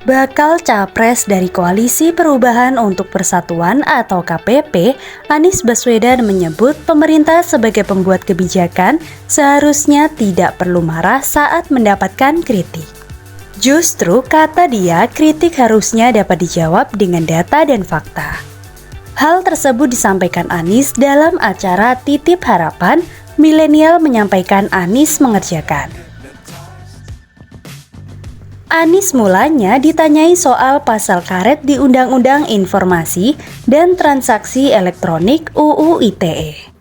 Bakal capres dari Koalisi Perubahan untuk Persatuan atau KPP, Anies Baswedan menyebut pemerintah sebagai pembuat kebijakan seharusnya tidak perlu marah saat mendapatkan kritik. Justru kata dia, kritik harusnya dapat dijawab dengan data dan fakta. Hal tersebut disampaikan Anies dalam acara Titip Harapan, milenial menyampaikan Anies mengerjakan. Anies mulanya ditanyai soal pasal karet di Undang-Undang Informasi dan Transaksi Elektronik UU ITE.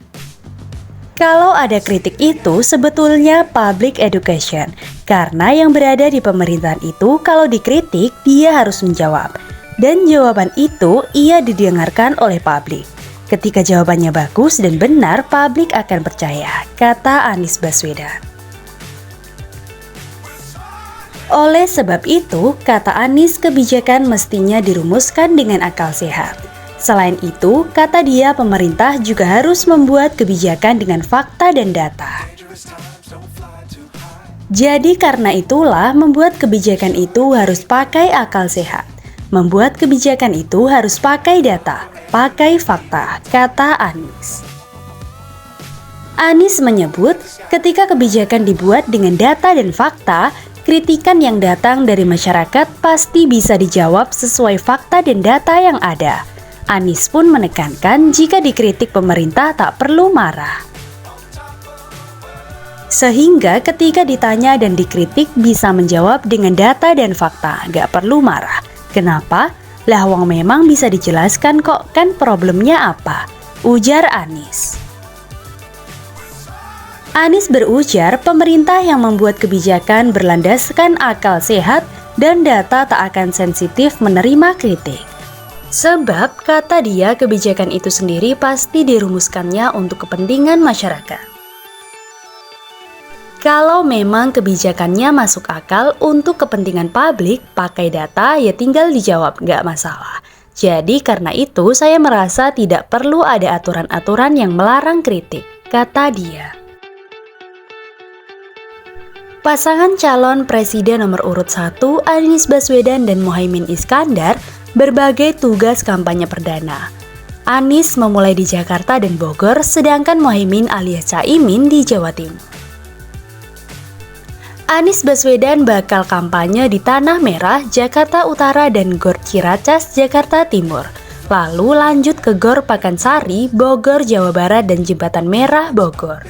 Kalau ada kritik itu sebetulnya public education, karena yang berada di pemerintahan itu kalau dikritik dia harus menjawab. Dan jawaban itu ia didengarkan oleh publik. Ketika jawabannya bagus dan benar, publik akan percaya, kata Anies Baswedan. Oleh sebab itu, kata Anies, kebijakan mestinya dirumuskan dengan akal sehat. Selain itu, kata dia, pemerintah juga harus membuat kebijakan dengan fakta dan data. Jadi karena itulah, membuat kebijakan itu harus pakai akal sehat. Membuat kebijakan itu harus pakai data, pakai fakta, kata Anies. Anies menyebut, ketika kebijakan dibuat dengan data dan fakta, kritikan yang datang dari masyarakat pasti bisa dijawab sesuai fakta dan data yang ada. Anies pun menekankan jika dikritik pemerintah tak perlu marah. Sehingga ketika ditanya dan dikritik bisa menjawab dengan data dan fakta, gak perlu marah. Kenapa? Lah wong memang bisa dijelaskan kok, kan problemnya apa? Ujar Anies. Anies berujar pemerintah yang membuat kebijakan berlandaskan akal sehat dan data tak akan sensitif menerima kritik. Sebab kata dia kebijakan itu sendiri pasti dirumuskannya untuk kepentingan masyarakat. Kalau memang kebijakannya masuk akal untuk kepentingan publik, pakai data ya tinggal dijawab, gak masalah. Jadi karena itu saya merasa tidak perlu ada aturan-aturan yang melarang kritik, kata dia. Pasangan calon presiden nomor urut 1 Anies Baswedan dan Muhaimin Iskandar berbagai tugas kampanye perdana. Anies memulai di Jakarta dan Bogor, sedangkan Muhaimin alias Caimin di Jawa Timur. Anies Baswedan bakal kampanye di Tanah Merah, Jakarta Utara dan Gor Ciracas, Jakarta Timur. Lalu lanjut ke Gor Pakansari, Bogor, Jawa Barat dan Jembatan Merah, Bogor.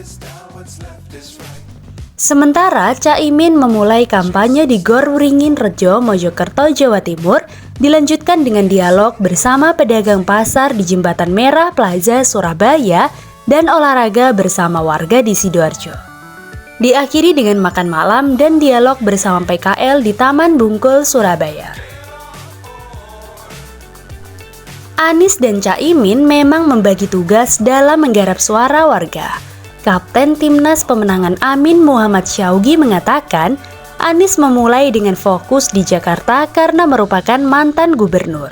Sementara Caimin memulai kampanye di Gor Wringin Rejo, Mojokerto, Jawa Timur, dilanjutkan dengan dialog bersama pedagang pasar di Jembatan Merah Plaza, Surabaya, dan olahraga bersama warga di Sidoarjo. Diakhiri dengan makan malam dan dialog bersama PKL di Taman Bungkul, Surabaya. Anies dan Caimin memang membagi tugas dalam menggarap suara warga. Kapten Timnas Pemenangan Amin Muhammad Syaugi mengatakan, Anies memulai dengan fokus di Jakarta karena merupakan mantan gubernur.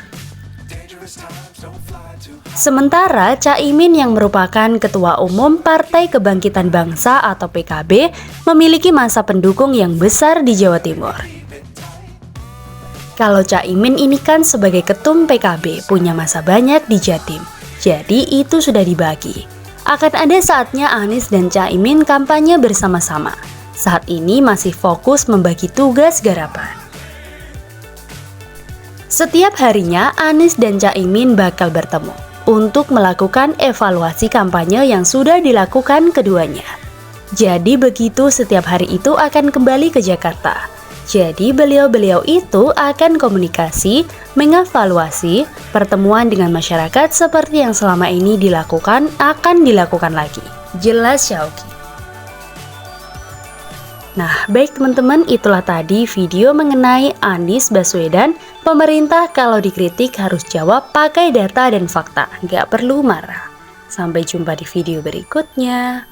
Sementara Caimin yang merupakan Ketua Umum Partai Kebangkitan Bangsa atau PKB memiliki masa pendukung yang besar di Jawa Timur. Kalau Caimin ini kan sebagai ketum PKB punya masa banyak di Jatim, jadi itu sudah dibagi. Akan ada saatnya Anies dan Caimin kampanye bersama-sama. Saat ini masih fokus membagi tugas garapan. Setiap harinya Anies dan Caimin bakal bertemu untuk melakukan evaluasi kampanye yang sudah dilakukan keduanya. Jadi begitu setiap hari itu akan kembali ke Jakarta. Jadi beliau-beliau itu akan komunikasi, mengevaluasi pertemuan dengan masyarakat seperti yang selama ini dilakukan akan dilakukan lagi. Jelas Syaugi. Nah, baik teman-teman, itulah tadi video mengenai Anies Baswedan. Pemerintah kalau dikritik harus jawab pakai data dan fakta, nggak perlu marah. Sampai jumpa di video berikutnya.